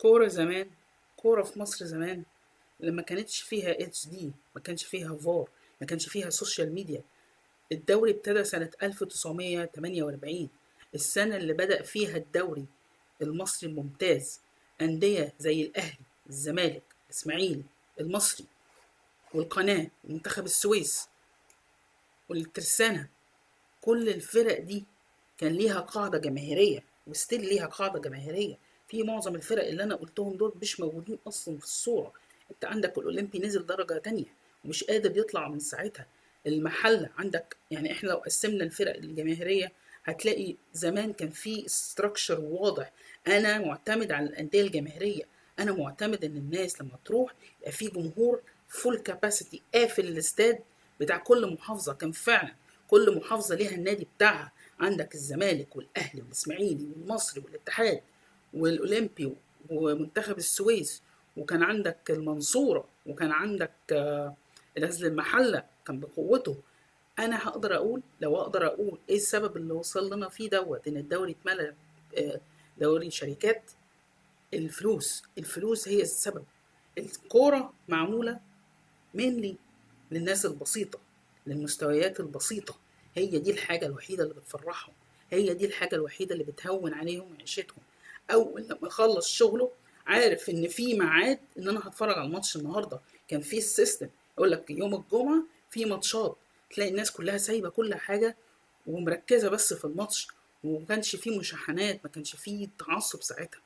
كورة زمان، كورة في مصر زمان لما كانتش فيها اتش دي، ما كانش فيها فار، ما كانش فيها سوشيال ميديا. الدوري ابتدى سنة 1948، السنة اللي بدأ فيها الدوري المصري الممتاز. أندية زي الأهلي، الزمالك، الإسماعيلي، المصري، والقناة، ومنتخب السويس، والترسانة، كل الفرق دي كان ليها قاعدة جماهيرية، وستيل ليها قاعدة جماهيرية. في معظم الفرق اللي أنا قلتهم دول مش موجودين أصلا في الصورة. أنت عندك الأولمبي نزل درجة تانية ومش قادر يطلع من ساعتها. المحلة عندك، يعني إحنا لو قسمنا الفرق الجماهيرية هتلاقي زمان كان في استراكشر واضح. أنا معتمد على الأندية الجماهيرية، أنا معتمد إن الناس لما تروح يبقى في جمهور فول كاباسيتي قافل الاستاد بتاع كل محافظة. كان فعلا كل محافظة ليها النادي بتاعها. عندك الزمالك والأهلي والإسماعيلي والمصري والاتحاد والأولمبي ومنتخب السويس، وكان عندك المنصورة، وكان عندك الغزل المحلة كان بقوته. أنا هقدر أقول، لو أقدر أقول إيه السبب اللي وصل لنا فيه دوت إن الدوري اتملى دوري شركات. الفلوس، الفلوس هي السبب. الكورة معمولة mainly للناس البسيطة، للمستويات البسيطة. هي دي الحاجة الوحيدة اللي بتفرحهم، هي دي الحاجة الوحيدة اللي بتهون عليهم عيشتهم. أول لما يخلص شغله عارف إن في ميعاد إن أنا هتفرج على الماتش النهاردة. كان في السيستم يقول لك يوم الجمعة في ماتشات، تلاقي الناس كلها سايبة كل حاجة ومركزة بس في الماتش، وما كانش فيه مشاحنات، ما كانش فيه تعصب ساعتها.